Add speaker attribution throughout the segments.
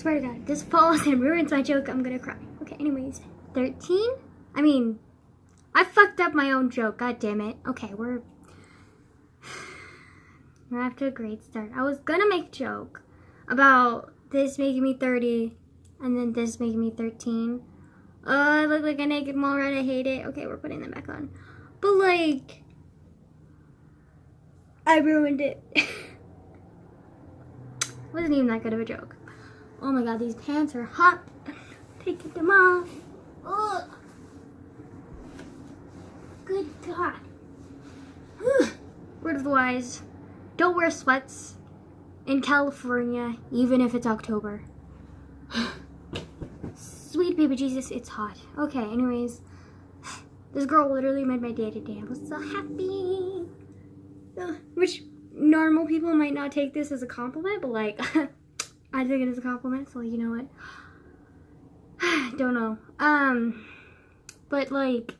Speaker 1: swear to God, this falls and ruins my joke, I'm gonna cry. Okay, anyways, 13? I mean, I fucked up my own joke, god damn it. Okay, we're off to a great start. I was gonna make a joke about this making me 30 and then this making me 13. I look like a naked mole rat, I hate it. Okay, we're putting them back on. But like, I ruined it. Wasn't even that good of a joke. Oh my god, these pants are hot. Taking them off. Ugh. Good God. Word of the wise. Don't wear sweats in California, even if it's October. Sweet baby Jesus, it's hot. Okay, anyways. This girl literally made my day today. I was so happy. Which normal people might not take this as a compliment, but like, I take it as a compliment, so you know what? Don't know. But like,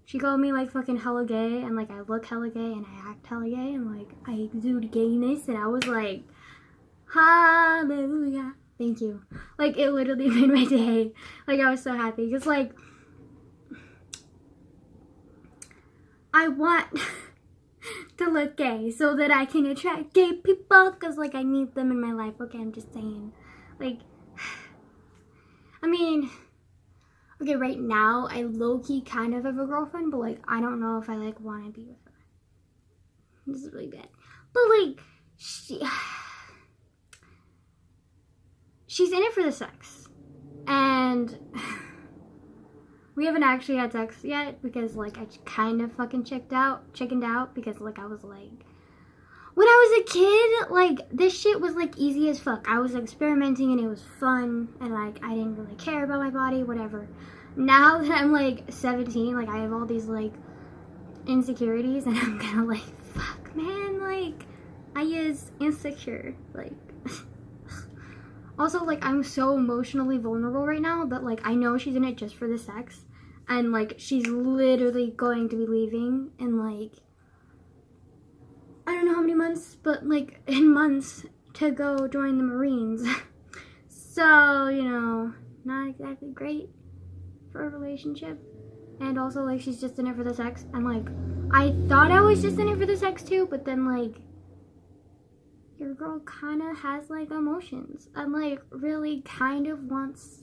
Speaker 1: she called me like fucking hella gay, and like I look hella gay and I act hella gay, and like I exude gayness, and I was like, hallelujah. Thank you. Like, it literally made my day. Like, I was so happy. Because, like, I want to look gay so that I can attract gay people. Because, like, I need them in my life. Okay, I'm just saying. Like, I mean, okay, right now, I low-key kind of have a girlfriend. But, like, I don't know if I, like, want to be with her. This is really bad. But, like, she's in it for the sex, and we haven't actually had sex yet because like I kind of fucking chickened out because like I was like, when I was a kid, like this shit was like easy as fuck. I was experimenting and it was fun, and like I didn't really care about my body, whatever. Now that I'm like 17, like I have all these like insecurities, and I'm kind of like, fuck man, like I is insecure, like. Also, like, I'm so emotionally vulnerable right now that, like, I know she's in it just for the sex. And, like, she's literally going to be leaving in, like, I don't know how many months, but, like, in months to go join the Marines. So, you know, not exactly great for a relationship. And also, like, she's just in it for the sex. And, like, I thought I was just in it for the sex, too, but then, like, your girl kind of has, like, emotions and, like, really kind of wants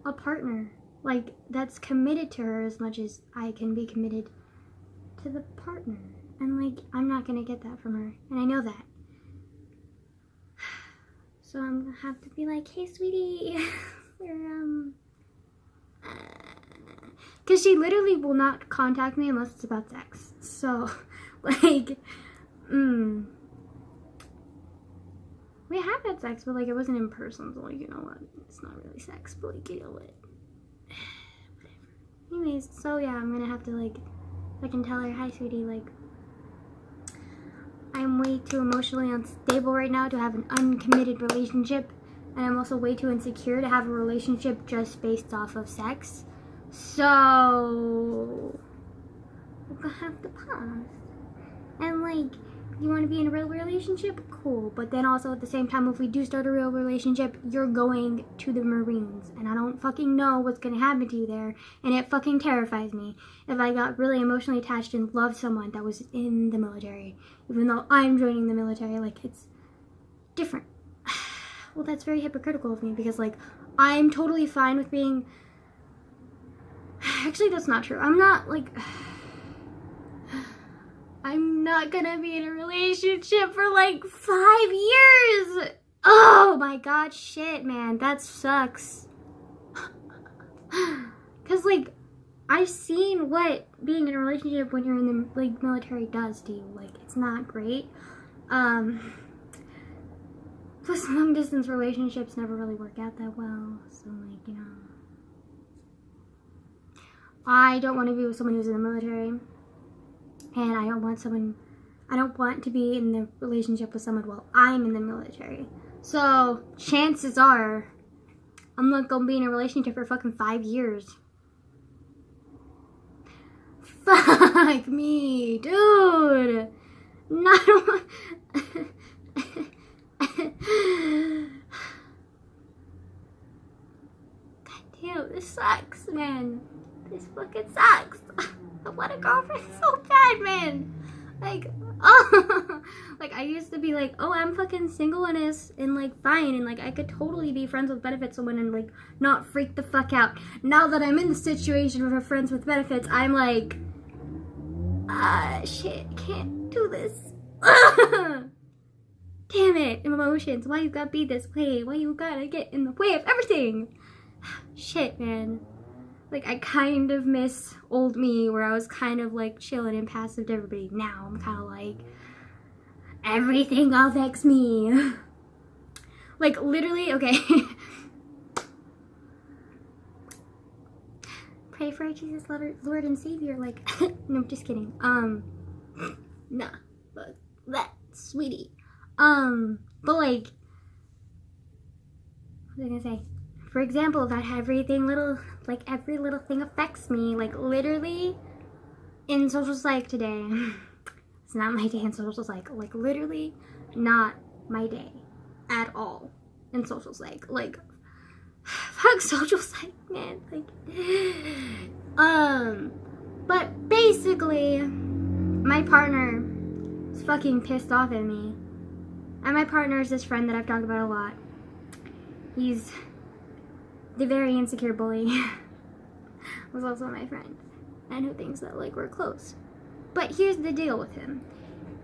Speaker 1: a partner, like, that's committed to her as much as I can be committed to the partner. And, like, I'm not gonna get that from her, and I know that. So I'm gonna have to be like, hey, sweetie, we're, because she literally will not contact me unless it's about sex. So, like, we have had sex, but, like, it wasn't in person, so, like, you know what? It's not really sex, but, like, you know what? Whatever. Anyways, so, yeah, I'm gonna have to, like, I can tell her, hi, sweetie, like, I'm way too emotionally unstable right now to have an uncommitted relationship, and I'm also way too insecure to have a relationship just based off of sex. So, we're gonna have to pause. And, like, you want to be in a real relationship? Cool. But then also at the same time, if we do start a real relationship, you're going to the Marines. And I don't fucking know what's going to happen to you there. And it fucking terrifies me if I got really emotionally attached and loved someone that was in the military. Even though I'm joining the military, like, it's different. Well, that's very hypocritical of me because, like, I'm totally fine with being... Actually, that's not true. I'm not, like... I'm not gonna be in a relationship for like 5 years. Oh my god, shit, man, that sucks. Cause like, I've seen what being in a relationship when you're in the like military does to you. Like, it's not great. Plus, long distance relationships never really work out that well. So like, you know, I don't want to be with someone who's in the military. And I don't want to be in the relationship with someone while I'm in the military. So, chances are, I'm not gonna be in a relationship for fucking 5 years. Fuck me, dude. Not Ew, this sucks, man. This fucking sucks. I want a girlfriend so bad, man. Like, oh, like I used to be like, oh, I'm fucking single and like fine, and like I could totally be friends with benefits someone and like not freak the fuck out. Now that I'm in the situation of friends with benefits, I'm like, shit, can't do this. Damn it, emotions. Why you gotta be this way? Why you gotta get in the way of everything? Shit, man. Like, I kind of miss old me where I was kind of like chilling and passive to everybody. Now I'm kind of like, everything affects me. Like, literally, okay. Pray for Jesus, Lord and Savior. Like, no, just kidding. Nah, but that, sweetie. But like, what was I gonna say? For example, that every little thing affects me. Like, literally, in social psych today, it's not my day in social psych. Like, literally, not my day at all in social psych. Like, fuck social psych, man. Like, but basically, my partner is fucking pissed off at me. And my partner is this friend that I've talked about a lot. He's the very insecure bully. Was also my friend. And who thinks that, like, we're close. But here's the deal with him.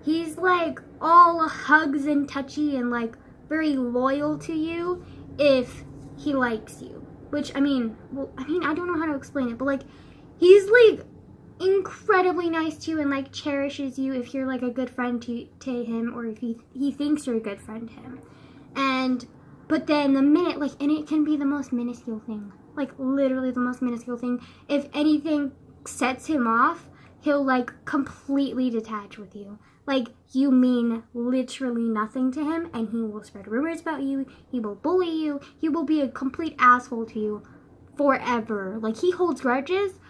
Speaker 1: He's, like, all hugs and touchy and, like, very loyal to you if he likes you. Which, I mean, I don't know how to explain it, but, like, he's, like, incredibly nice to you and, like, cherishes you if you're, like, a good friend to him, or if he thinks you're a good friend to him. But then the minute, like, and it can be the most minuscule thing. Like, literally the most minuscule thing. If anything sets him off, he'll, like, completely detach with you. Like, you mean literally nothing to him, and he will spread rumors about you, he will bully you, he will be a complete asshole to you forever. Like, he holds grudges,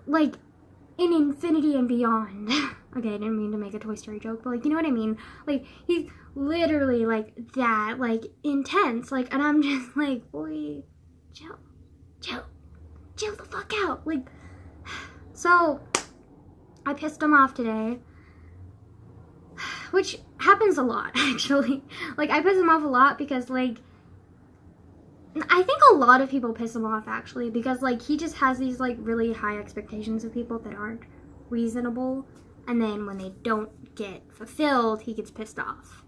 Speaker 1: like, in infinity and beyond. Okay, I didn't mean to make a Toy Story joke, but, like, you know what I mean? Like, he's literally, like, that, like, intense, like, and I'm just like, boy, chill the fuck out, like, so, I pissed him off today, which happens a lot, actually. Like, I piss him off a lot because, like, I think a lot of people piss him off, actually, because, like, he just has these, like, really high expectations of people that aren't reasonable, and then when they don't get fulfilled, he gets pissed off.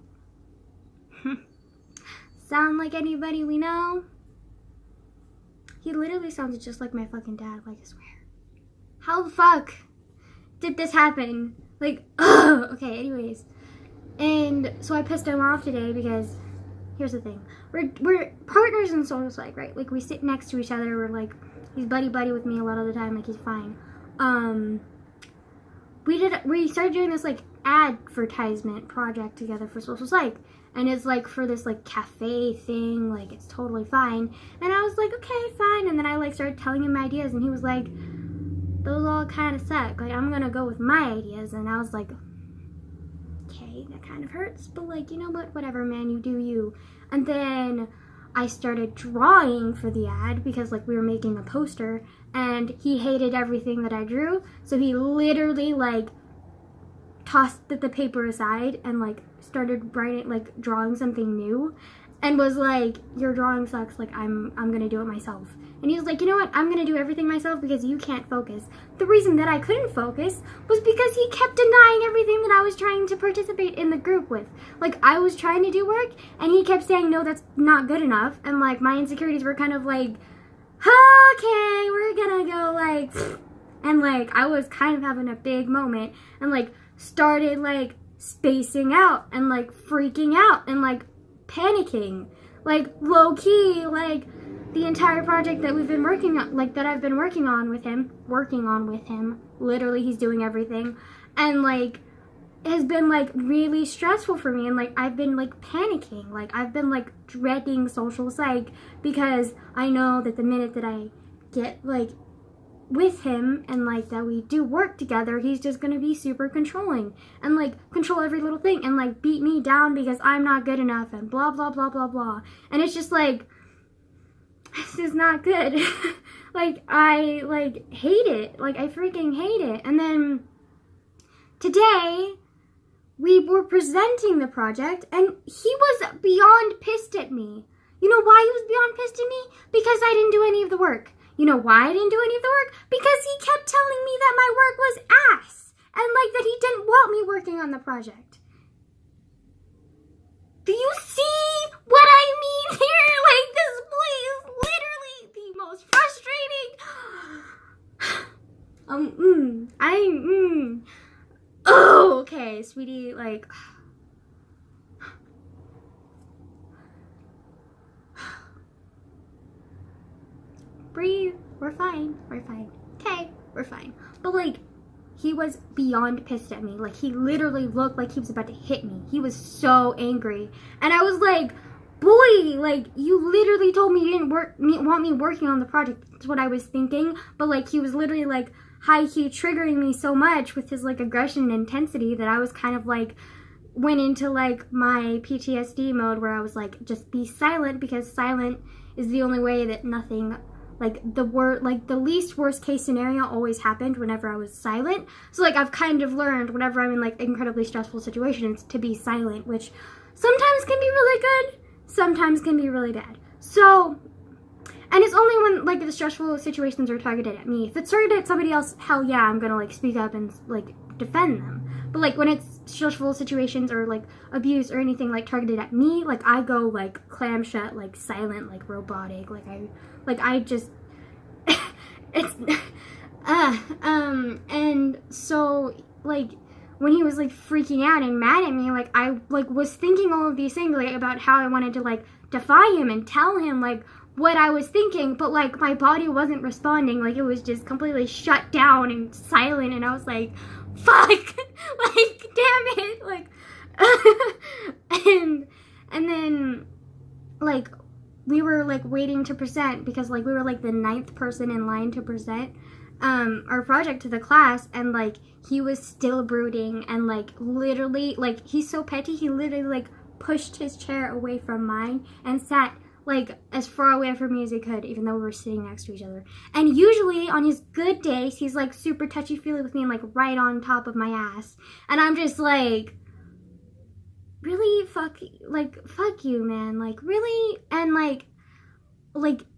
Speaker 1: Sound like anybody we know? He literally sounds just like my fucking dad, like, I swear. How the fuck did this happen? Like, ugh! Okay, anyways. And so I pissed him off today because, here's the thing. We're partners in social psych, right? Like, we sit next to each other. We're like, he's buddy-buddy with me a lot of the time. Like, he's fine. We started doing this, like, advertisement project together for social psych. And it's, like, for this, like, cafe thing. Like, it's totally fine. And I was like, okay, fine. And then I, like, started telling him my ideas. And he was like, those all kind of suck. Like, I'm gonna go with my ideas. And I was like, okay, that kind of hurts. But, like, you know what? Whatever, man. You do you. And then I started drawing for the ad because, like, we were making a poster. And he hated everything that I drew. So he literally, like, tossed the paper aside and, like, started writing, like, drawing something new, and was like, your drawing sucks, like, I'm gonna do it myself. And he was like, you know what, I'm gonna do everything myself because you can't focus. The reason that I couldn't focus was because he kept denying everything that I was trying to participate in the group with. Like, I was trying to do work, and he kept saying, no, that's not good enough, and, like, my insecurities were kind of like, okay, we're gonna go, like, and, like, I was kind of having a big moment, and, like, started, like, spacing out and, like, freaking out and, like, panicking, like, low-key, like, the entire project that we've been working on, like, that I've been working on with him, literally, he's doing everything, and, like, has been, like, really stressful for me, and, like, I've been, like, panicking, like, I've been, like, dreading social psych, because I know that the minute that I get, like, with him and, like, that we do work together, he's just gonna be super controlling and, like, control every little thing and, like, beat me down because I'm not good enough and blah blah blah blah blah. And it's just like, this is not good. Like, I, like, hate it. Like, I freaking hate it. And then today, we were presenting the project, and he was beyond pissed at me. You know why he was beyond pissed at me? Because I didn't do any of the work. You know why I didn't do any of the work? Because he kept telling me that my work was ass. And, like, that he didn't want me working on the project. Do you see what I mean here? Like, this boy is literally the most frustrating. Oh, okay, sweetie, like. Breathe. We're fine. We're fine. Okay, we're fine. But, like, he was beyond pissed at me. Like, he literally looked like he was about to hit me. He was so angry. And I was like, boy, like, you literally told me you didn't want me working on the project. That's what I was thinking. But, like, he was literally, like, high-key triggering me so much with his, like, aggression and intensity that I was kind of, like, went into, like, my PTSD mode where I was like, just be silent, because silent is the only way that nothing, like, the least worst case scenario always happened whenever I was silent. So, like, I've kind of learned whenever I'm in, like, incredibly stressful situations to be silent, which sometimes can be really good, sometimes can be really bad. So, and it's only when, like, the stressful situations are targeted at me. If it's targeted at somebody else, hell yeah, I'm gonna, like, speak up and, like, defend them. But, like, when it's stressful situations or, like, abuse or anything, like, targeted at me, like, I go, like, clam shut, like, silent, like, robotic, I just, it's, and so, like, when he was, like, freaking out and mad at me, like, I, like, was thinking all of these things, like, about how I wanted to, like, defy him and tell him, like, what I was thinking, but, like, my body wasn't responding, like, it was just completely shut down and silent, and I was like, fuck, like, damn it, like, and then, like, we were, like, waiting to present, because, like, we were, like, the 9th person in line to present, our project to the class, and, like, he was still brooding, and, like, literally, like, he's so petty, he literally, like, pushed his chair away from mine, and sat, like, as far away from me as he could, even though we were sitting next to each other. And usually, on his good days, he's, like, super touchy-feely with me and, like, right on top of my ass. And I'm just, like, really? Fuck you, man. Like, really? And, like,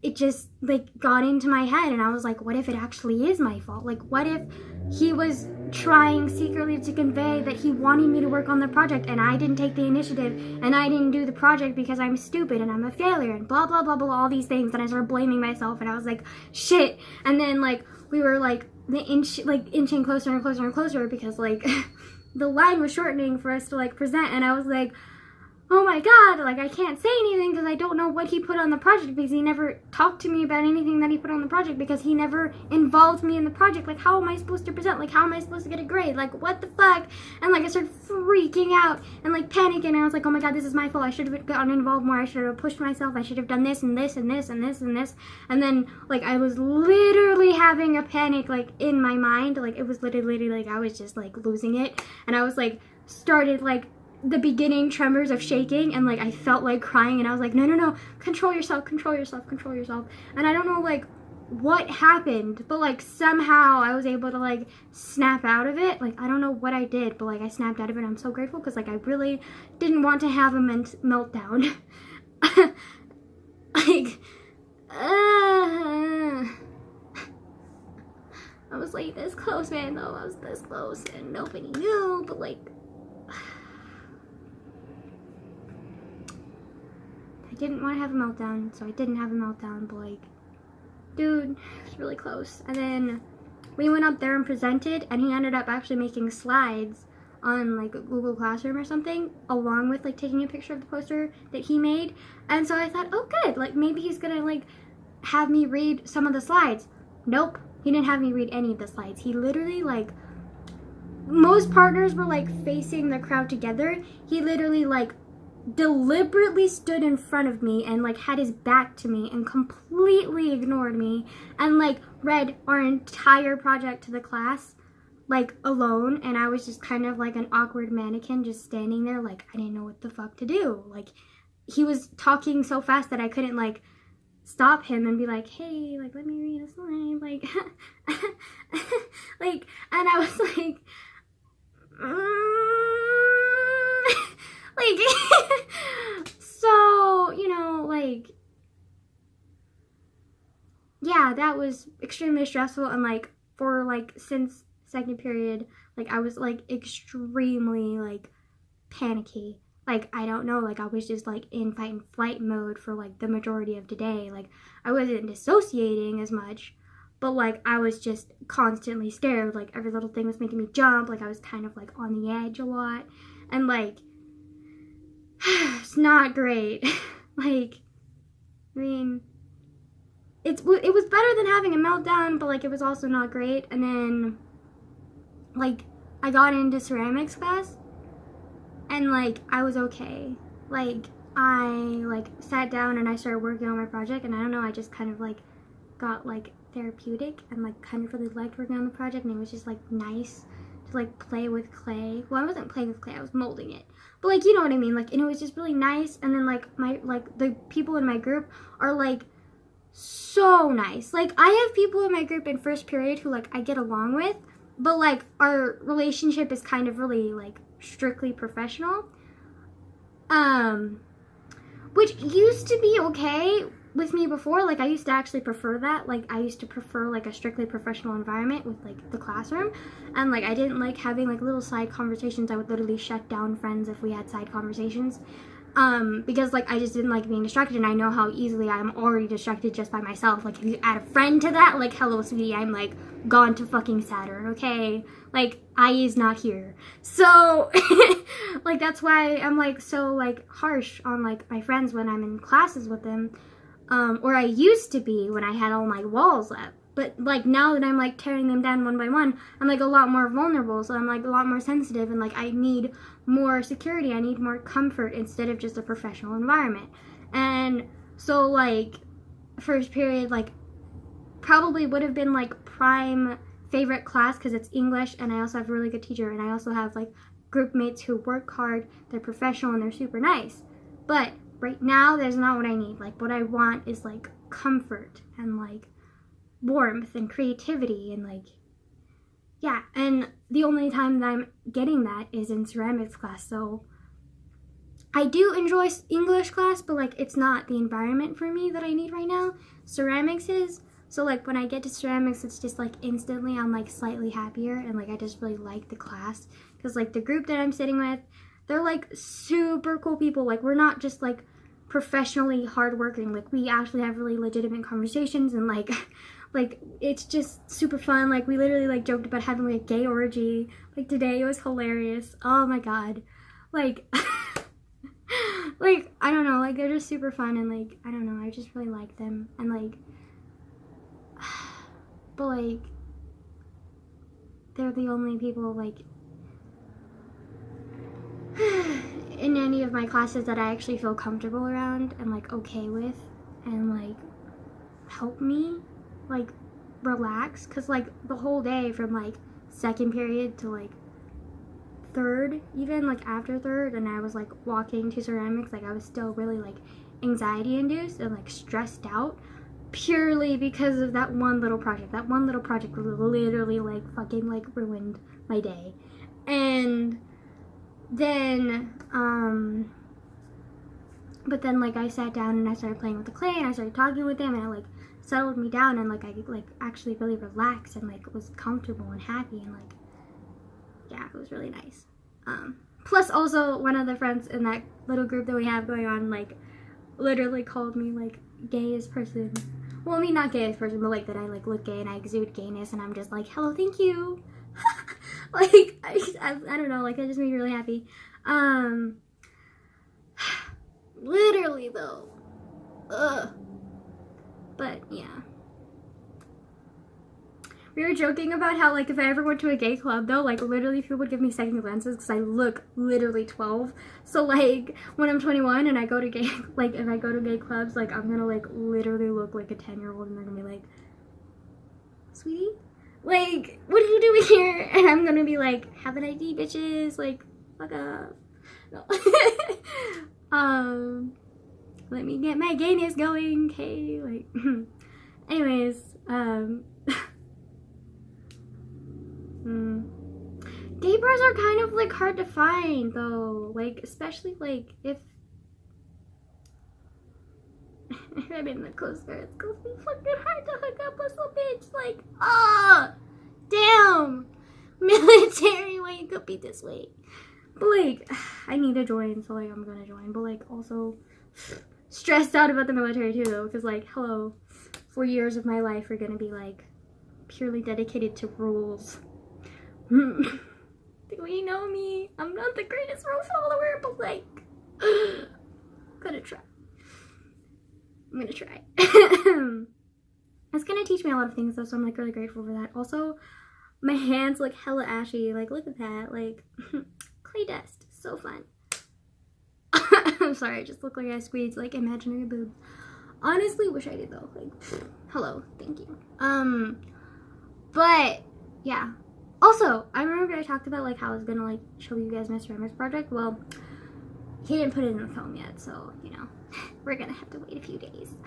Speaker 1: it just, like, got into my head, and I was like, what if it actually is my fault? Like, what if he was trying secretly to convey that he wanted me to work on the project, and I didn't take the initiative, and I didn't do the project because I'm stupid, and I'm a failure, and blah, blah, blah, blah, all these things, and I started blaming myself, and I was like, shit, and then, like, we were, like, inching closer and closer and closer, because, like, the line was shortening for us to, like, present, and I was like, oh my god, like, I can't say anything because I don't know what he put on the project, because he never talked to me about anything that he put on the project, because he never involved me in the project. Like, how am I supposed to present? Like, how am I supposed to get a grade? Like, what the fuck? And, like, I started freaking out and, like, panicking, and I was like, oh my god, this is my fault. I should have gotten involved more. I should have pushed myself. I should have done this and this and this and this and this. And then, like, I was literally having a panic, like, in my mind. Like, it was literally, like, I was just, like, losing it. And I was, like, started, like, the beginning tremors of shaking, and, like, I felt like crying, and I was like, no, control yourself, control yourself, control yourself. And I don't know, like, what happened, but, like, somehow I was able to, like, snap out of it. Like, I don't know what I did, but, like, I snapped out of it. I'm so grateful, because, like, I really didn't want to have a meltdown. Like, I was, like, this close, man, though. I was this close, and nobody knew, but, like, didn't want to have a meltdown, so I didn't have a meltdown, but, like, dude, it was really close. And then we went up there and presented, and he ended up actually making slides on, like, Google Classroom or something, along with, like, taking a picture of the poster that he made. And so I thought, oh, good, like, maybe he's gonna, like, have me read some of the slides. Nope, he didn't have me read any of the slides. He literally, like, most partners were, like, facing the crowd together. He literally, like, deliberately stood in front of me and, like, had his back to me and completely ignored me, and, like, read our entire project to the class, like, alone. And I was just kind of like an awkward mannequin just standing there, like, I didn't know what the fuck to do. Like, he was talking so fast that I couldn't, like, stop him and be like, hey, like, let me read a line, like, like, and I was like, like, so, you know, like, yeah, that was extremely stressful, and, like, for, like, since second period, like, I was, like, extremely, like, panicky. Like, I don't know, like, I was just, like, in fight and flight mode for, like, the majority of the day. Like, I wasn't dissociating as much, but, like, I was just constantly scared. Like, every little thing was making me jump. Like, I was kind of, like, on the edge a lot. And, like, it's not great. Like, I mean, it was better than having a meltdown, but, like, it was also not great. And then, like, I got into ceramics class, and, like, I was okay. Like, I, like, sat down and I started working on my project, and I don't know, I just kind of, like, got, like, therapeutic and, like, kind of really liked working on the project, and it was just, like, nice to, like, play with clay. Well, I wasn't playing with clay, I was molding it. But, like, you know what I mean? Like, and it was just really nice, and then, like, the people in my group are, like, so nice. Like, I have people in my group in first period who, like, I get along with, but, like, our relationship is kind of really, like, strictly professional. Which used to be okay with me before. Like, I used to actually prefer that. Like, I used to prefer, like, a strictly professional environment with, like, the classroom. And, like, I didn't like having, like, little side conversations. I would literally shut down friends if we had side conversations. Because, like, I just didn't like being distracted, and I know how easily I'm already distracted just by myself. Like, if you add a friend to that, like, hello, sweetie, I'm, like, gone to fucking Saturn, okay? Like, I is not here. So, like, that's why I'm, like, so, like, harsh on, like, my friends when I'm in classes with them. Or I used to be when I had all my walls up. But, like, now that I'm, like, tearing them down one by one, I'm, like, a lot more vulnerable. So I'm, like, a lot more sensitive, and, like, I need more security. I need more comfort instead of just a professional environment. And so, like, first period, like, probably would have been, like, prime favorite class because it's English, and I also have a really good teacher, and I also have, like, group mates who work hard, they're professional, and they're super nice. But right now, there's not what I need. Like, what I want is, like, comfort and, like, warmth and creativity, and, like, yeah. And the only time that I'm getting that is in ceramics class. So I do enjoy English class, but, like, it's not the environment for me that I need right now. Ceramics is. So, like, when I get to ceramics, it's just, like, instantly I'm, like, slightly happier, and, like, I just really like the class. Because, like, the group that I'm sitting with, they're, like, super cool people. Like, we're not just, like, professionally hardworking. Like, we actually have really legitimate conversations, and, like, like, it's just super fun. Like, we literally, like, joked about having, like, a gay orgy. Like, today it was hilarious. Oh, my God. Like, like, I don't know. Like, they're just super fun, and, like, I don't know. I just really like them. And, like, but, like, they're the only people, like, in any of my classes that I actually feel comfortable around and, like, okay with, and, like, help me, like, relax. Because, like, the whole day from, like, second period to, like, third, even, like, after third, and I was, like, walking to ceramics, like, I was still really, like, anxiety induced and, like, stressed out, purely because of that one little project. That one little project literally, like, fucking, like, ruined my day. And then, but then, like, I sat down and I started playing with the clay, and I started talking with them, and it, like, settled me down, and, like, I, like, actually really relaxed and, like, was comfortable and happy, and, like, yeah, it was really nice. Plus, also, one of the friends in that little group that we have going on, like, literally called me, like, gayest person. Well, I mean, not gayest person, but, like, that I, like, look gay and I exude gayness, and I'm just like, hello, thank you. Like, I don't know, like, that just made me really happy. Literally, though. Ugh. But, yeah. We were joking about how, like, if I ever went to a gay club, though, like, literally people would give me second glances because I look literally 12. So, like, when I'm 21 and I go to gay, like, if I go to gay clubs, like, I'm gonna, like, literally look like a 10-year-old, and they're gonna be like, sweetie? Like, what are you doing here? And I'm gonna be like, have an ID, bitches. Like, fuck up. No. let me get my gayness going, okay? Like, anyways, Gay bars are kind of like hard to find though, like especially like if I'm in the Coast Guard, it's gonna be fucking hard to hook up with some bitch. Like, oh, damn, military, why you could be this way? But like, I need to join, so like I'm gonna join. But like, also stressed out about the military too, though, because like, hello, 4 years of my life are gonna be like purely dedicated to rules. You know me, I'm not the greatest rule follower, but like, gonna try. I'm gonna try. It's gonna teach me a lot of things though, so I'm like really grateful for that. Also, my hands look hella ashy. Like, look at that. Like, clay dust. So fun. I'm sorry, I just look like I squeezed like imaginary boobs. Honestly, wish I did though. Like, hello, thank you. But yeah. Also, I remember I talked about like how I was gonna like show you guys my ceramics project. Well, he didn't put it in the film yet, so you know, we're gonna have to wait a few days.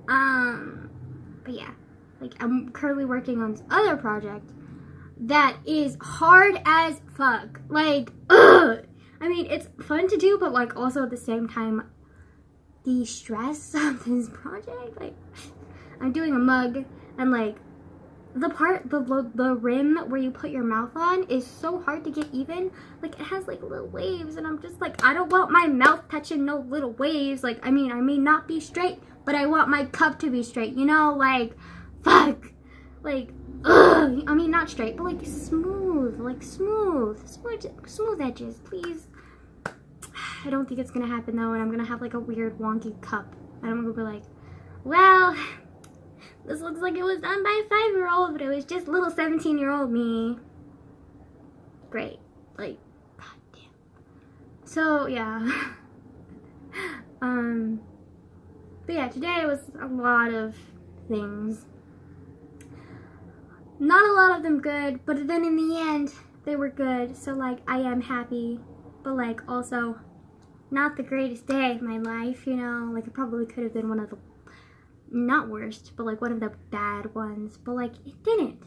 Speaker 1: But yeah, like I'm currently working on this other project that is hard as fuck. Like, ugh. I mean, it's fun to do, but like also at the same time, the stress of this project. Like, I'm doing a mug, and like the rim where you put your mouth on is so hard to get even. Like, it has like little waves, and I'm just like, I don't want my mouth touching no little waves. Like, I mean, I may not be straight, but I want my cup to be straight, you know? Like, fuck. Like, ugh. I mean, not straight, but like smooth. Like, smooth edges, please. I don't think it's gonna happen though, and I'm gonna have like a weird wonky cup. I'm gonna be like, well, this looks like it was done by a 5-year-old, but it was just little 17-year-old me. Great. Like, god damn. So, yeah. But yeah, today was a lot of things. Not a lot of them good, but then in the end, they were good. So, like, I am happy, but, like, also not the greatest day of my life, you know? Like, it probably could have been one of the not worst, but like one of the bad ones, but like it didn't,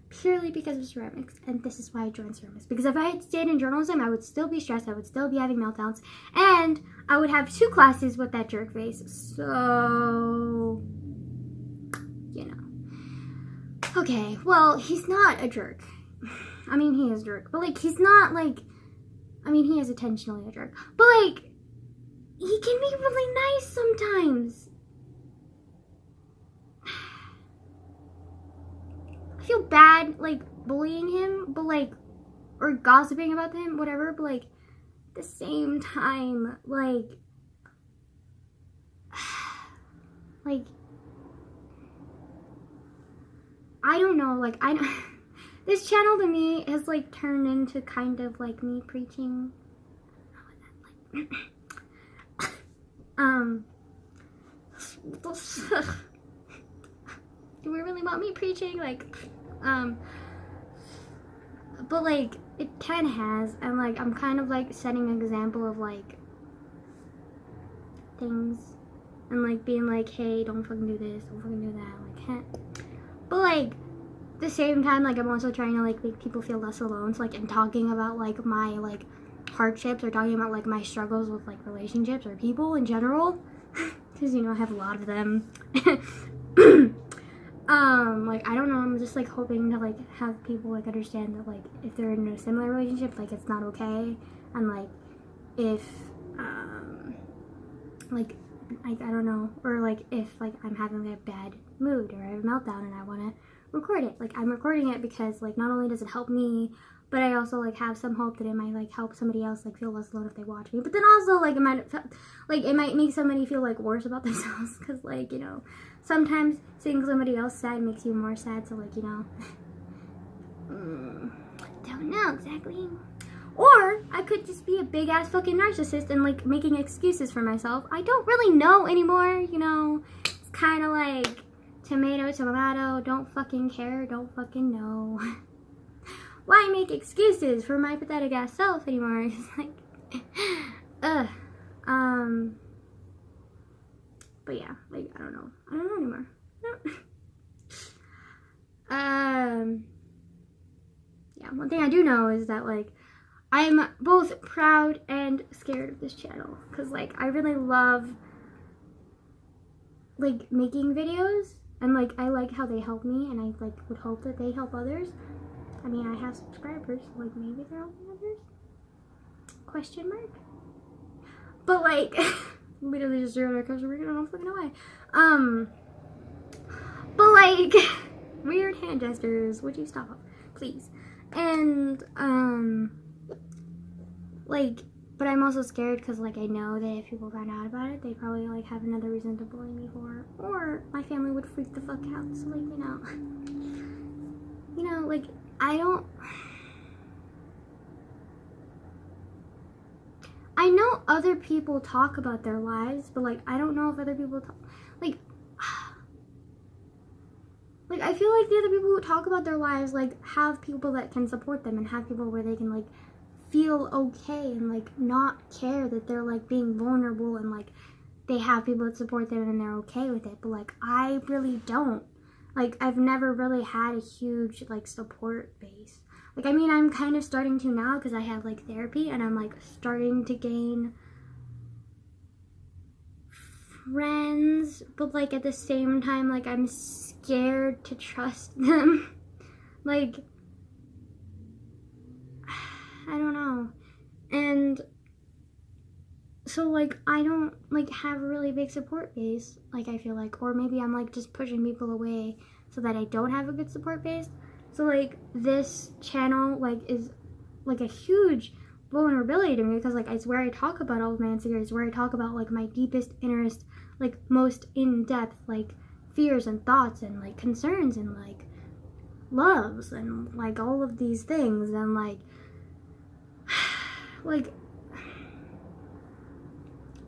Speaker 1: purely because of ceramics. And this is why I joined ceramics, because if I had stayed in journalism, I would still be stressed, I would still be having meltdowns, and I would have 2 classes with that jerk face. So, you know. Okay, well, he's not a jerk. I mean, he is a jerk, but like he's not like, I mean, he is intentionally a jerk, but like he can be really nice sometimes. I feel bad, like, bullying him, but, like, or gossiping about him, whatever, but, like, at the same time, like, I don't know, like, this channel to me has, like, turned into kind of, like, me preaching. Do we really want me preaching? Like, but like, it kind of has, and like, I'm kind of like setting an example of like things, and like being like, hey, don't fucking do this, don't fucking do that, like, but like, at the same time, like, I'm also trying to like make people feel less alone, so like, I'm talking about like my like hardships, or talking about like my struggles with like relationships or people in general, because you know, I have a lot of them. Like, I don't know, I'm just, like, hoping to, like, have people, like, understand that, like, if they're in a similar relationship, like, it's not okay, and, like, if, like, I don't know, or, like, if, like, I'm having a bad mood, or I have a meltdown, and I want to record it, like, I'm recording it because, like, not only does it help me, but I also, like, have some hope that it might, like, help somebody else, like, feel less alone if they watch me, but then also, like, it might make somebody feel, like, worse about themselves, because, like, you know, sometimes seeing somebody else sad makes you more sad, so, like, you know, don't know exactly. Or I could just be a big-ass fucking narcissist and, like, making excuses for myself. I don't really know anymore, you know, it's kind of like tomato, tomato, don't fucking care, don't fucking know. Why make excuses for my pathetic-ass self anymore? It's like, But yeah, like, I don't know anymore. Yeah, one thing I do know is that, like, I'm both proud and scared of this channel, because, like, I really love, like, making videos, and, like, I like how they help me, and I, like, would hope that they help others. I mean, I have subscribers, so, like, maybe they're helping others? Question mark? But, like, literally just zeroed our question mark, I don't know fucking know why. But, like, weird hand gestures, would you stop, please? And, like, but I'm also scared because, like, I know that if people find out about it, they probably, like, have another reason to bully me for, or my family would freak the fuck out, so, like, you know, like, I know other people talk about their lives, but, like, I don't know if other people talk, like, I feel like the other people who talk about their lives, like, have people that can support them and have people where they can, like, feel okay and, like, not care that they're, like, being vulnerable and, like, they have people that support them and they're okay with it. But, like, I really don't. Like, I've never really had a huge, like, support base. Like, I mean, I'm kind of starting to now because I have, like, therapy and I'm, like, starting to gain friends, but, like, at the same time, like, I'm scared to trust them. Like, I don't know. And so, like, I don't, like, have a really big support base, like, I feel like, or maybe I'm, like, just pushing people away so that I don't have a good support base. So, like, this channel, like, is, like, a huge vulnerability to me because, like, it's where I talk about all of my insecurities, where I talk about, like, my deepest, innerest, like, most in-depth, like, fears and thoughts and, like, concerns and, like, loves and, like, all of these things. And, like,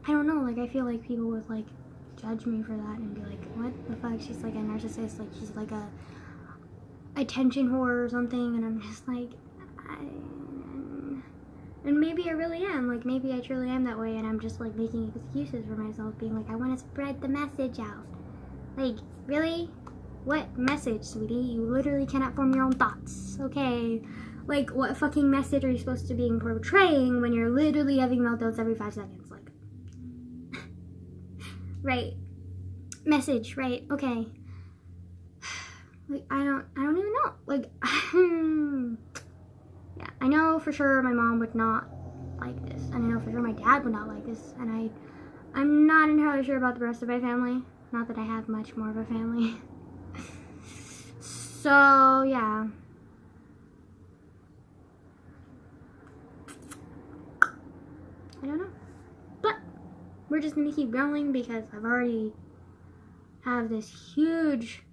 Speaker 1: I don't know, like, I feel like people would, like, judge me for that and be like, what the fuck, she's, like, a narcissist, like, she's, like, a attention whore or something, and I'm just, like, and maybe I really am, like, maybe I truly am that way, and I'm just, like, making excuses for myself, being like, I want to spread the message out. Like, really? What message, sweetie? You literally cannot form your own thoughts, okay? Like, what fucking message are you supposed to be portraying when you're literally having meltdowns every 5 seconds? Like, right. Message, right, okay. Like, I don't even know. Like, yeah, I know for sure my mom would not like this, and I know for sure my dad would not like this, and I'm not entirely sure about the rest of my family. Not that I have much more of a family. So, yeah. I don't know. But we're just gonna keep going because I've already have this huge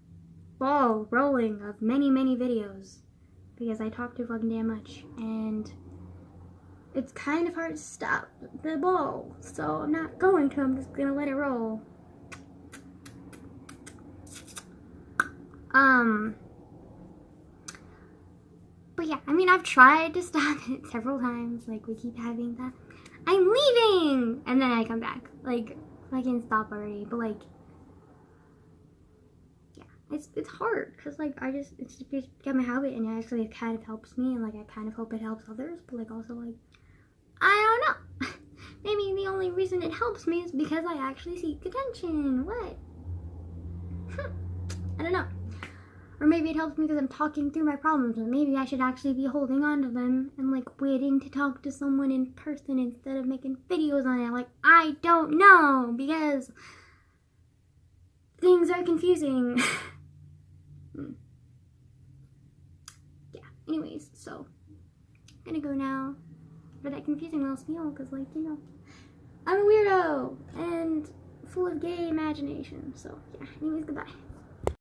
Speaker 1: ball rolling of many, many videos because I talk too fucking damn much, and it's kind of hard to stop the ball, so I'm not going to. I'm just gonna let it roll. But yeah, I mean, I've tried to stop it several times. Like, we keep having that, I'm leaving, and then I come back. Like, I can stop already, but, like, yeah, it's hard, because, like, it's just become a habit, and actually it kind of helps me, and, like, I kind of hope it helps others, but, like, also, like, I don't know. Maybe the only reason it helps me is because I actually seek attention. What? I don't know. Or maybe it helps me because I'm talking through my problems, but maybe I should actually be holding on to them and, like, waiting to talk to someone in person instead of making videos on it. Like, I don't know, because things are confusing. Yeah, anyways, so I'm gonna go now for that confusing little spiel, because, like, you know, I'm a weirdo and full of gay imagination. So, yeah, anyways, goodbye.